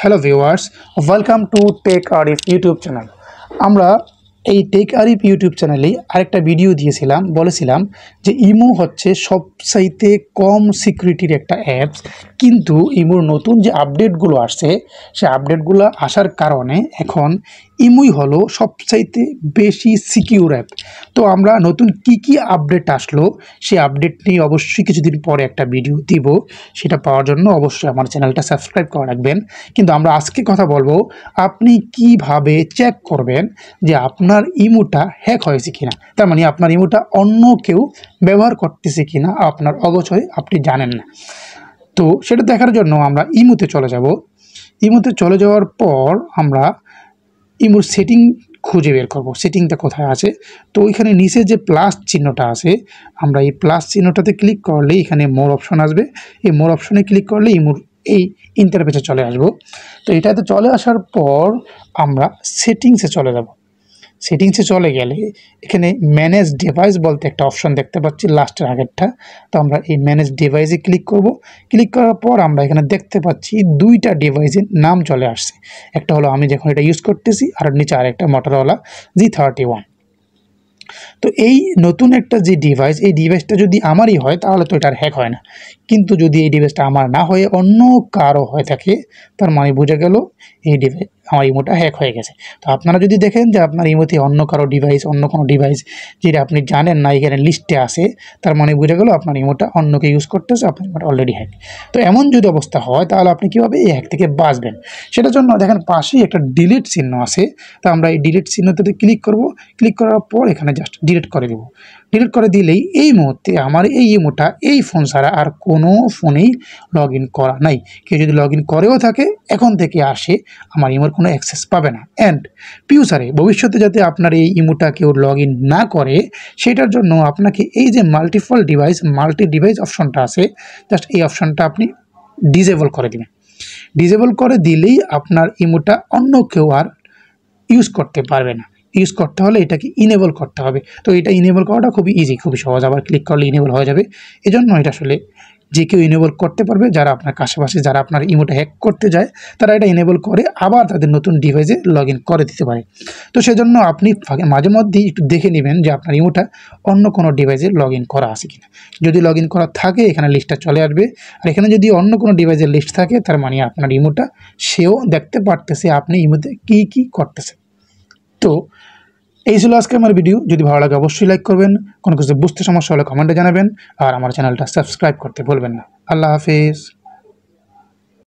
Hello viewers, welcome to tech Arif YouTube channel. আমরা এই take Arif YouTube চ্যানেলে আরেকটা ভিডিও দিয়েছিলাম, বলেছিলাম যে ইমো হচ্ছে সবচাইতে কম সিকিউরিটির একটা অ্যাপস, কিন্তু ইমোর নতুন যে আপডেটগুলো আসছে সেই আপডেটগুলো আসার কারণে এখন ইমোই হলো সবচাইতে বেশি সিকিউর অ্যাপ। তো আমরা নতুন কি আপডেট আসলো সেই আপডেট নিয়ে অবশ্যই কিছুদিন পরে একটা ভিডিও দিব, সেটা পাওয়ার জন্য অবশ্যই আমার চ্যানেলটা সাবস্ক্রাইব করে রাখবেন। কিন্তু আমরা আজকে কথা বলবো আপনি কিভাবে চেক করবেন যে আপনার ইমোটা হ্যাক হয়েছে কিনা, তার মানে আপনার ইমোটা অন্য কেউ ব্যবহার করতেছে কিনা আপনার অগোচরে আপনি জানেন না। তো সেটা দেখার জন্য আমরা ইমোতে চলে যাব। ইমোতে চলে যাওয়ার পর আমরা ইমোর সেটিং খুঁজে বের করব, সেটিংটা কোথায় আছে। তো ওইখানে নিচে যে প্লাস চিহ্নটা আছে, আমরা এই প্লাস চিহ্নটাতে ক্লিক করলে এখানে মোর অপশন আসবে। এই মোর অপশনে ক্লিক করলে ইমোর এই ইন্টারফেসে চলে আসবো। তো এটাতে চলে আসার পর আমরা সেটিংসে চলে যাব। সেটিংসে চলে গেলে এখানে ম্যানেজ ডিভাইস বলতে একটা অপশন দেখতে পাচ্ছি, লাস্টের আগেরটা। তো আমরা এই ম্যানেজ ডিভাইসে ক্লিক করব। ক্লিক করার পর আমরা এখানে দেখতে পাচ্ছি দুইটা ডিভাইসের নাম চলে আসছে। একটা হলো আমি যখন এটা ইউজ করতেছি, আর নিচে আরেকটা মোটরোলা G31। তো এই নতুন একটা যে ডিভাইস, এই ডিভাইসটা যদি আমারই হয় তাহলে তো এটার হ্যাক হয় না, কিন্তু যদি এই ডিভাইসটা আমার না হয়ে অন্য কারো হয়ে থাকে তার মানে বোঝা গেল এই ডিভাইস আমার ইমোটা হ্যাক হয়ে গেছে। তো আপনারা যদি দেখেন যে আপনার ইমোতে অন্য কারো ডিভাইস, অন্য কোনো ডিভাইস যেটা আপনি জানেন না এখানে লিস্টে আসে, তার মানে বোঝা গেল আপনার ইমোটা অন্যকে ইউজ করতেছে, আপনার ইমোটা অলরেডি হ্যাক। তো এমন যদি অবস্থা হয় তাহলে আপনি কীভাবে এই হ্যাক থেকে বাঁচবেন, সেটার জন্য দেখেন পাশেই একটা ডিলিট চিহ্ন আছে। তো আমরা এই ডিলিট চিহ্নটাতে ক্লিক করব। ক্লিক করার পর এখানে জাস্ট ডিলিট করে দেব। ডিলিট করে দিলেই এই মুহূর্তে আমার এই ইমোটা এই ফোন ছাড়া আর কোনো ফোনেই লগ ইন করা নাই। কেউ যদি লগ ইন করেও থাকে এখন থেকে আসে আমার ইমোর কোনো অ্যাক্সেস পাবে না। অ্যান্ড ফিউচারে ভবিষ্যতে যাতে আপনার এই ইমোটা কেউ লগ ইন না করে সেটার জন্য আপনাকে এই যে মাল্টি ডিভাইস অপশনটা আছে, জাস্ট এই অপশনটা আপনি ডিসেবল করে দেবেন। ডিসেবল করে দিলেই আপনার ইমোটা অন্য কেউ আর ইউজ করতে পারবে না। ইউজ করতে হলে এটাকে ইনেবল করতে হবে। তো এটা ইনেবল করাটা খুবই ইজি, খুবই সহজ, আবার ক্লিক করলে ইনেবল হয়ে যাবে। এজন্য এটা আসলে যে কেউ ইনেবল করতে পারবে, যারা আপনার কাছাকাছি যারা আপনার ইমোটা হ্যাক করতে যায় তারা এটা ইনেবল করে আবার তাদের নতুন ডিভাইসে লগ ইন করে দিতে পারে। তো সেজন্য আপনি মাঝে মধ্যেই একটু দেখে নেবেন যে আপনার ইমোটা অন্য কোনো ডিভাইসে লগ ইন করা আছে কিনা। যদি লগ ইন করা থাকে এখানে লিস্টটা চলে আসবে, আর এখানে যদি অন্য কোনো ডিভাইসের লিস্ট থাকে তার মানে আপনার ইমোটা সেও দেখতে পারতেছে আপনি ইমোতে কী করতেছে। তো এই ছিল আজকে আমার ভিডিও। যদি ভালো লাগে অবশ্যই লাইক করবেন, কোনো কিছু বুঝতে সমস্যা হলে কমেন্টে জানাবেন, আর আমার চ্যানেলটা সাবস্ক্রাইব করতে ভুলবেন না। আল্লাহ হাফেজ।